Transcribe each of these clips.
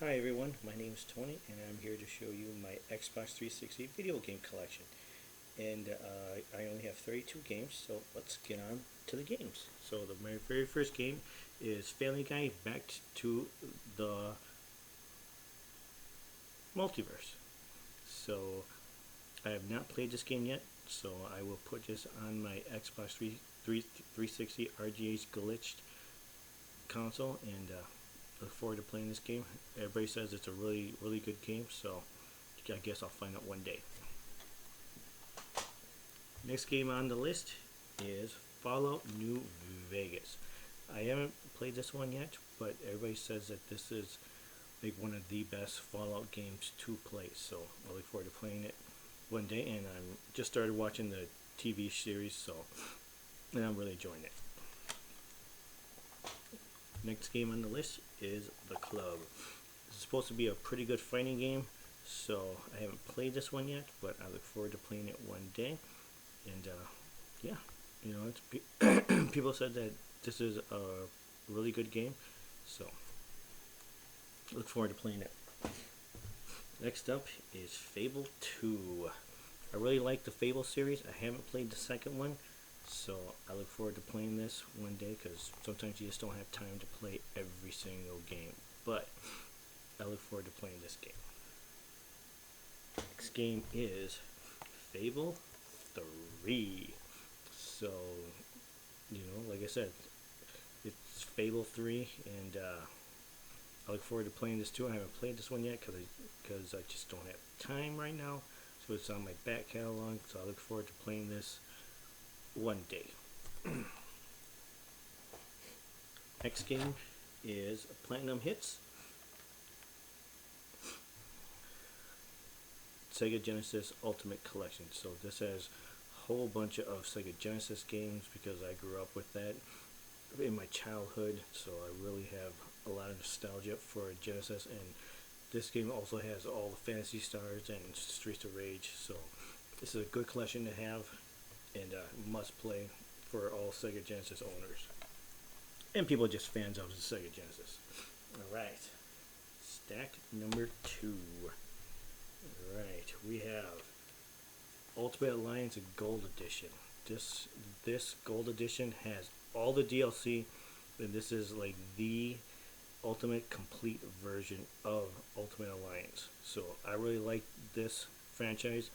Hi everyone, my name is Tony and I'm here to show you my Xbox 360 video game collection. And I only have 32 games, so let's get on to the games. So my very first game is Family Guy Back to the Multiverse. So I have not played this game yet, so I will put this on my Xbox 360 RGH glitched console and look forward to playing this game. Everybody says it's a really good game, so I guess I'll find out one day. Next game on the list is Fallout New Vegas. I haven't played this one yet, but everybody says that this is like one of the best Fallout games to play, so I look forward to playing it one day. And I'm just started watching the TV series, so and I'm really enjoying it. Next game on the list is The Club. This is supposed to be a pretty good fighting game, so I haven't played this one yet, but I look forward to playing it one day. And yeah, you know, it's people said that this is a really good game, so look forward to playing it. Next up is Fable 2. I really like the Fable series. I haven't played the second one, so I look forward to playing this one day because sometimes you just don't have time to play every single game. But I look forward to playing this game. Next game is Fable 3. So, you know, like I said, it's Fable 3, and I look forward to playing this too. I haven't played this one yet because I just don't have time right now. So it's on my back catalog, so I look forward to playing this one day. Next game is Platinum Hits. Sega Genesis Ultimate Collection. So this has a whole bunch of Sega Genesis games because I grew up with that in my childhood, so I really have a lot of nostalgia for Genesis. And this game also has all the Phantasy Stars and Streets of Rage, so this is a good collection to have and must play for all Sega Genesis owners and people just fans of the Sega Genesis. Alright, stack number 2. Alright, we have Ultimate Alliance Gold Edition. This Gold Edition has all the DLC, and this is like the ultimate complete version of Ultimate Alliance. So I really like this franchise.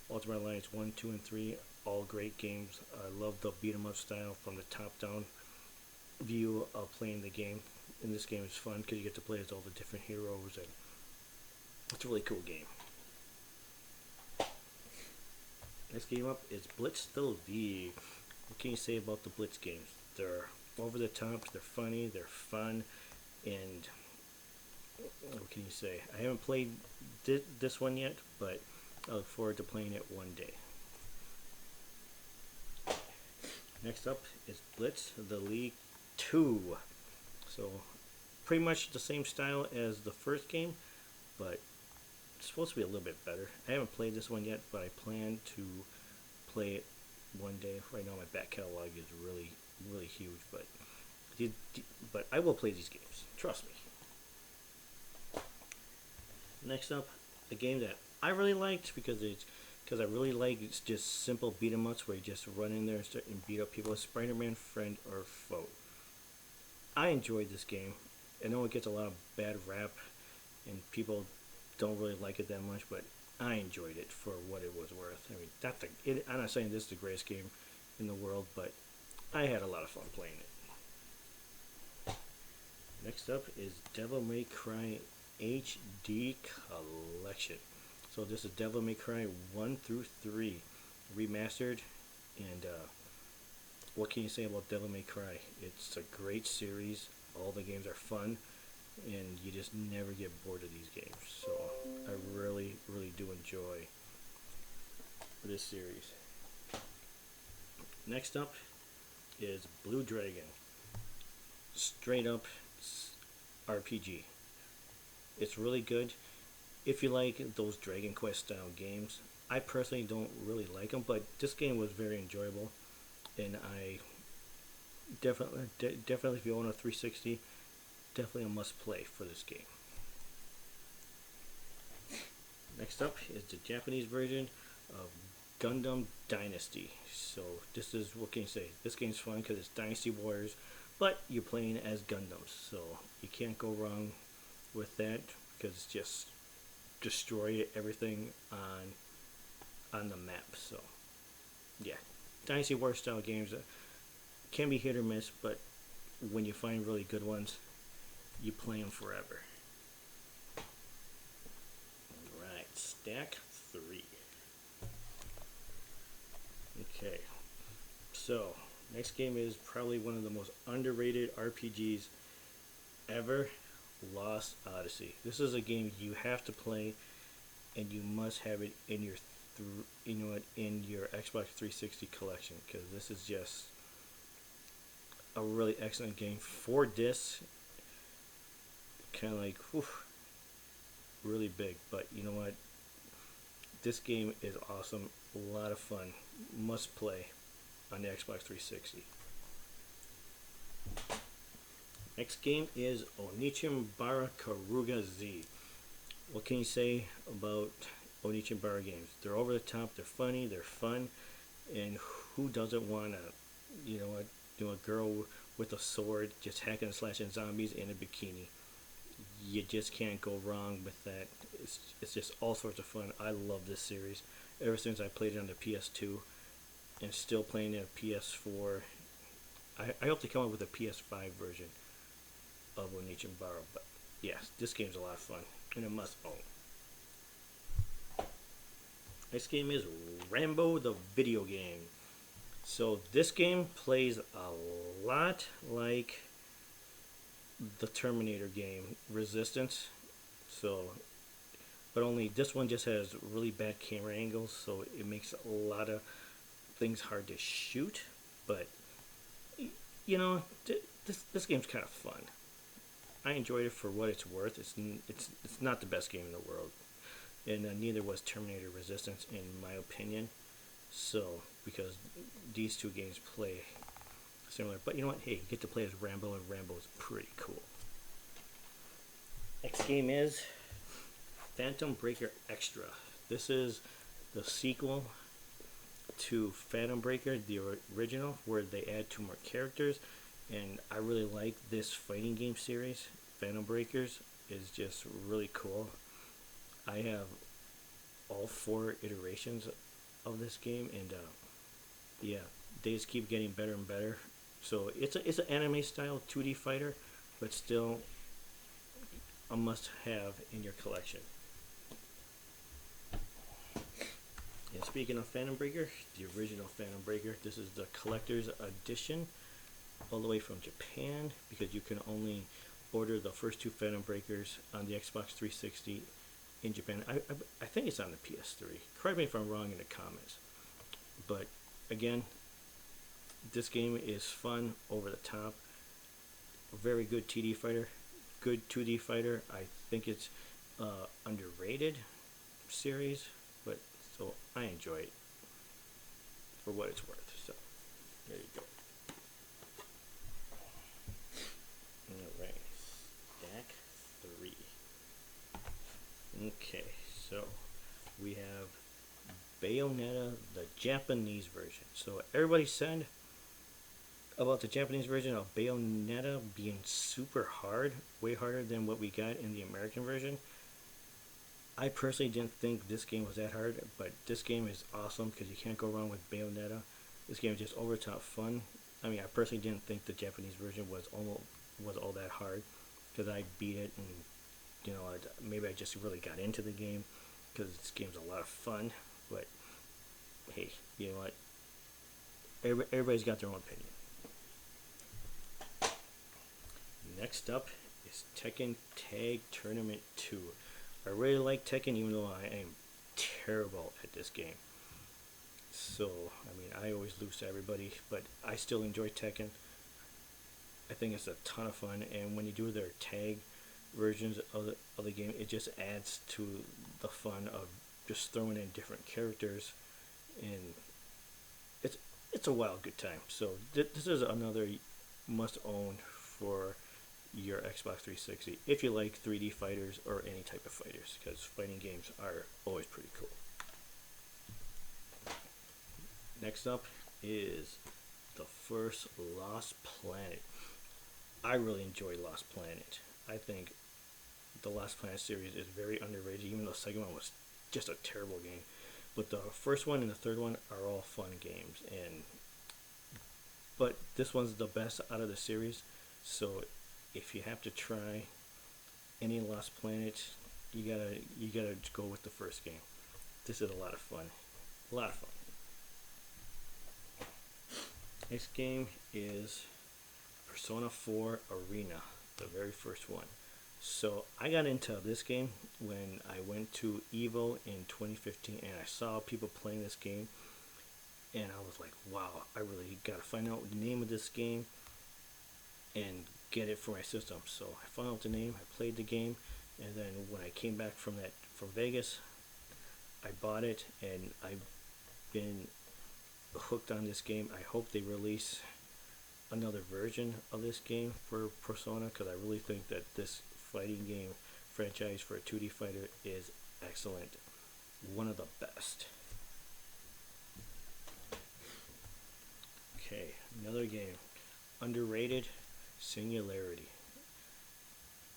Ultimate Alliance 1, 2, and 3, all great games. I love the beat 'em up style from the top down view of playing the game. And this game is fun because you get to play as all the different heroes, and it's a really cool game. Next game up is Blitz the League. What can you say about the Blitz games? They're over the top, they're funny, they're fun, and what can you say? I haven't played this one yet, but I look forward to playing it one day. Next up is Blitz the League 2. So pretty much the same style as the first game, but it's supposed to be a little bit better. I haven't played this one yet, but I plan to play it one day. Right now my back catalog is really huge, but I will play these games. Trust me. Next up, a game that I really liked because I really like it's just simple beat 'em ups where you just run in there and start and beat up people. Spider-Man Friend or Foe. I enjoyed this game. I know it gets a lot of bad rap and people don't really like it that much, but I enjoyed it for what it was worth. I mean, I'm not saying this is the greatest game in the world, but I had a lot of fun playing it. Next up is Devil May Cry HD Collection. So this is Devil May Cry 1 through 3 remastered, and what can you say about Devil May Cry? It's a great series. All the games are fun, and you just never get bored of these games. So I really do enjoy this series. Next up is Blue Dragon. Straight up RPG. It's really good if you like those Dragon Quest style games. I personally don't really like them, but this game was very enjoyable, and I definitely if you own a 360, definitely a must play for this game. Next up is the Japanese version of Gundam Dynasty. So this is, what can you say? This game's fun because it's Dynasty Warriors, but you're playing as Gundams, so you can't go wrong with that because it's just destroy everything on the map. So yeah, Dynasty Warrior style games can be hit or miss, but when you find really good ones, you play them forever. Alright, stack 3. Okay, so next game is probably one of the most underrated RPGs ever, Lost Odyssey. This is a game you have to play, and you must have it in your in your Xbox 360 collection, because this is just a really excellent game. 4 discs, kind of like, whew, really big, but you know what? This game is awesome, a lot of fun, must play on the Xbox 360. Next game is Onichim Bara Karuga Z. What can you say about Onichim Bara games? They're over the top, they're funny, they're fun, and who doesn't want a girl with a sword just hacking and slashing zombies in a bikini? You just can't go wrong with that. It's just all sorts of fun. I love this series ever since I played it on the PS2, and still playing it on PS4. I hope to come up with a PS5 version of Onichim Bara, but yes, this game's a lot of fun and a must own. Next game is Rambo the video game. So this game plays a lot like the Terminator game Resistance, but only this one just has really bad camera angles, so it makes a lot of things hard to shoot. But you know, this game's kind of fun. I enjoyed it for what it's worth. It's not the best game in the world, and neither was Terminator Resistance in my opinion. So because these two games play similar, but you know what? Hey, you get to play as Rambo, and Rambo is pretty cool. Next game is Phantom Breaker Extra. This is the sequel to Phantom Breaker, the original, where they add 2 more characters, and I really like this fighting game series. Phantom Breakers is just really cool. I have all 4 iterations of this game, and yeah, they just keep getting better and better. So it's an anime style 2D fighter, but still a must have in your collection. And speaking of Phantom Breaker, the original Phantom Breaker, this is the collector's edition, all the way from Japan, because you can only order the first 2 Phantom Breakers on the Xbox 360 in Japan. I think it's on the PS3. Correct me if I'm wrong in the comments. But again, this game is fun, over the top, a very good TD fighter, good 2D fighter. I think it's underrated series, but so I enjoy it for what it's worth. So there you go. Alright, stack 3. Okay, so we have Bayonetta, the Japanese version. So everybody said about the Japanese version of Bayonetta being super hard, way harder than what we got in the American version. I personally didn't think this game was that hard, but this game is awesome because you can't go wrong with Bayonetta. This game is just over the top fun. I mean, I personally didn't think the Japanese version was all that hard, because I beat it, and you know, maybe I just really got into the game because this game's a lot of fun. But hey, you know what? Everybody's got their own opinion. Next up is Tekken Tag Tournament 2. I really like Tekken, even though I am terrible at this game. So, I mean, I always lose to everybody, but I still enjoy Tekken. I think it's a ton of fun, and when you do their tag versions of the game, it just adds to the fun of just throwing in different characters, and it's a wild good time. So this is another must own for your Xbox 360 if you like 3D fighters or any type of fighters, because fighting games are always pretty cool. Next up is the first Lost Planet. I really enjoy Lost Planet. I think the Lost Planet series is very underrated, even though the second one was just a terrible game. But the first one and the third one are all fun games, but this one's the best out of the series. So if you have to try any Lost Planet, you gotta go with the first game. This is a lot of fun. A lot of fun. Next game is Persona 4 Arena, the very first one. So I got into this game when I went to EVO in 2015, and I saw people playing this game, and I was like, wow, I really gotta find out the name of this game and get it for my system. So I found out the name, I played the game, and then when I came back from Vegas, I bought it, and I've been hooked on this game. I hope they release another version of this game for Persona, because I really think that this fighting game franchise for a 2D fighter is excellent. One of the best. Okay, another game. Underrated Singularity.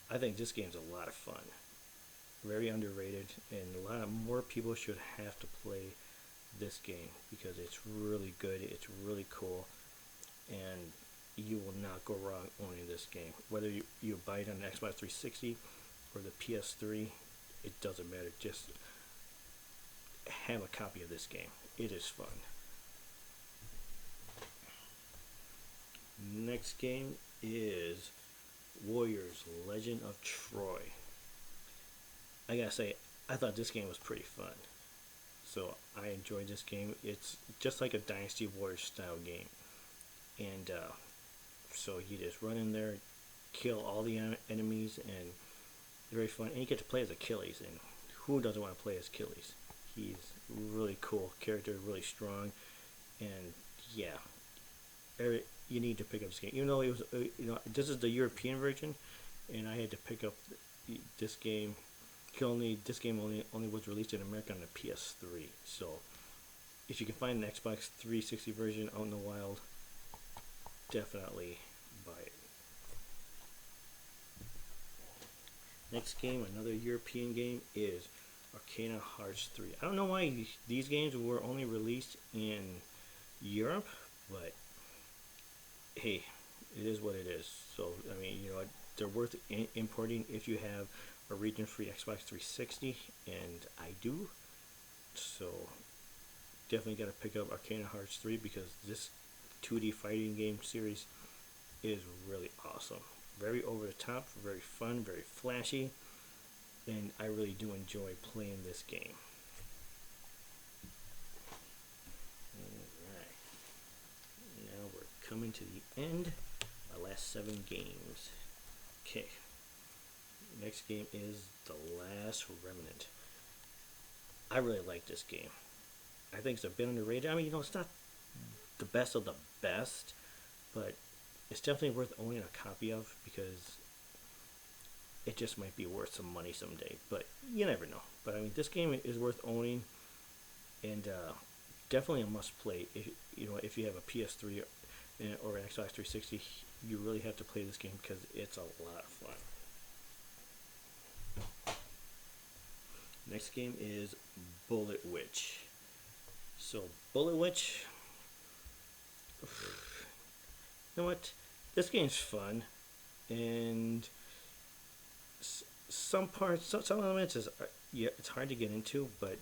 I think this game's a lot of fun. Very underrated, and a lot of more people should have to play this game because it's really good, it's really cool, and you will not go wrong owning this game. Whether you buy it on the Xbox 360 or the PS3, it doesn't matter. Just have a copy of this game. It is fun. Next game is Warriors Legend of Troy. I gotta say, I thought this game was pretty fun. So I enjoyed this game. It's just like a Dynasty Warriors style game. And so you just run in there, kill all the enemies, and very fun. And you get to play as Achilles, and who doesn't want to play as Achilles? He's really cool character, really strong, and yeah, you need to pick up this game. Even though it was, this is the European version, and I had to pick up this game. This game only was released in America on the PS3. So if you can find an Xbox 360 version out in the wild, definitely buy it. Next game, another European game, is Arcana Hearts 3. I don't know why these games were only released in Europe, but hey, it is what it is. So I mean, they're worth importing if you have a region-free Xbox 360, and I do. So definitely got to pick up Arcana Hearts 3 because this 2D fighting game series is really awesome. Very over the top, very fun, very flashy, and I really do enjoy playing this game. Alright, now we're coming to the end. Our last 7 games. Okay, next game is The Last Remnant. I really like this game. I think it's a bit underrated. I mean, it's not the best of the best, but it's definitely worth owning a copy of because it just might be worth some money someday. But you never know. But I mean, this game is worth owning, and definitely a must play. If you have a PS3 or an Xbox 360, you really have to play this game because it's a lot of fun. Next game is Bullet Witch. So Bullet Witch, you know what? This game's fun, and some elements it's hard to get into, but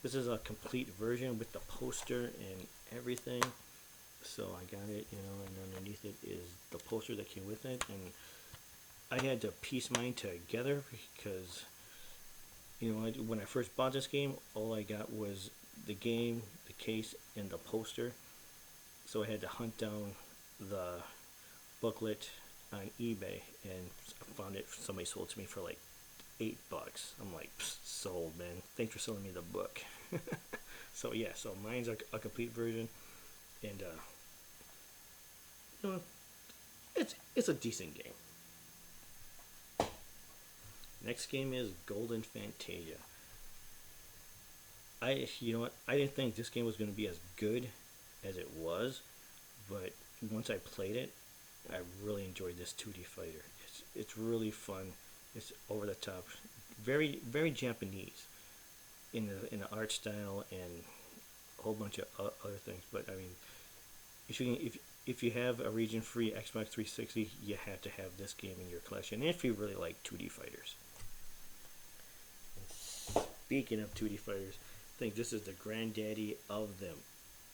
this is a complete version with the poster and everything. So I got it, and underneath it is the poster that came with it, and I had to piece mine together because when I first bought this game, all I got was the game, the case, and the poster. So I had to hunt down the booklet on eBay, and I found it. Somebody sold it to me for like $8. I'm like, sold, man. Thanks for selling me the book. So yeah, so mine's a complete version, and it's a decent game. Next game is Golden Fantasia. You know what? I didn't think this game was going to be as good as it was, but once I played it, I really enjoyed this 2D fighter. It's really fun. It's over the top, very Japanese in the art style and a whole bunch of other things. But I mean, if you have a region-free Xbox 360, you have to have this game in your collection. If you really like 2D fighters. Speaking of 2D fighters, I think this is the granddaddy of them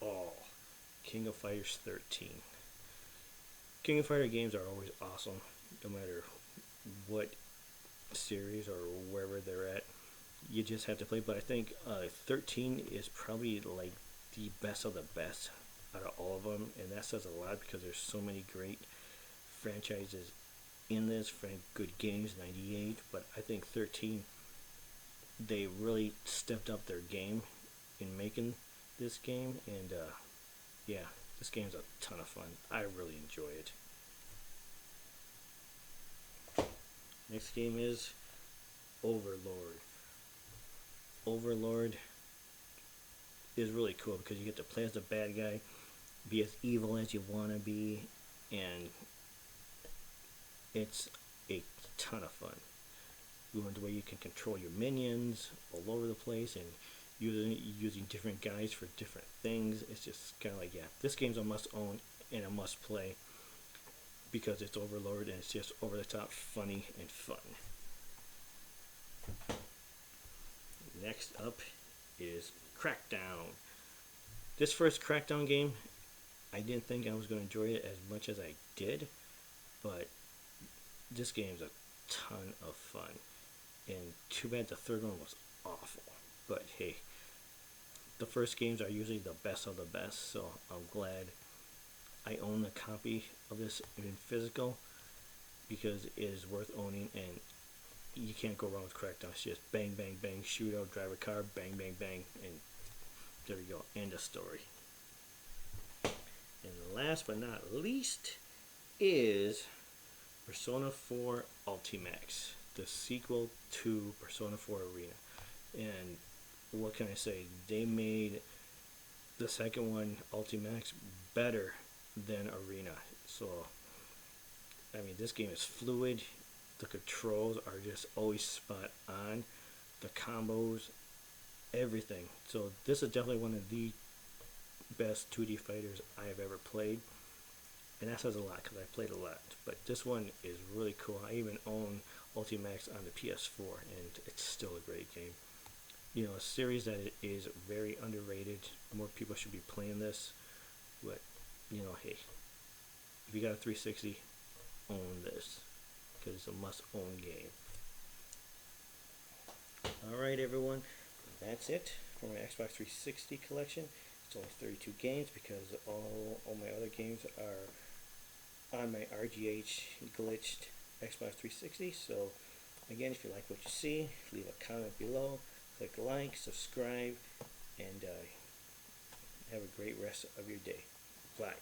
all. King of Fighters 13. King of Fighter games are always awesome, no matter what series or wherever they're at. You just have to play. But I think 13 is probably like the best of the best out of all of them, and that says a lot because there's so many great franchises in this. Good games, 98, but I think 13, they really stepped up their game in making this game, and yeah, this game's a ton of fun. I really enjoy it. Next game is Overlord. Overlord is really cool because you get to play as the bad guy, be as evil as you want to be, and it's a ton of fun. The way you can control your minions all over the place and using different guys for different things. It's just kind of like, yeah, this game's a must own and a must play because it's Overlord and it's just over the top funny and fun. Next up is Crackdown. This first Crackdown game, I didn't think I was going to enjoy it as much as I did, but this game's a ton of fun. And too bad the third one was awful. But hey, the first games are usually the best of the best, so I'm glad I own a copy of this in physical because it is worth owning, and you can't go wrong with Crackdown. It's just bang, bang, bang, shoot out, drive a car, bang, bang, bang, and there you go, end of story. And last but not least is Persona 4 Ultimax, the sequel to Persona 4 Arena. And what can I say? They made the second one, Ultimax, better than Arena. So, I mean, this game is fluid. The controls are just always spot on. The combos, everything. So this is definitely one of the best 2D fighters I have ever played. And that says a lot because I played a lot. But this one is really cool. I even own Ultimax on the PS4, and it's still a great game. You know, a series that is very underrated. More people should be playing this. But, you know, hey, if you got a 360, own this because it's a must-own game. Alright, everyone. That's it for my Xbox 360 collection. It's only 32 games because all my other games are on my RGH glitched Xbox 360. So again, if you like what you see, leave a comment below, click like, subscribe, and have a great rest of your day. Bye.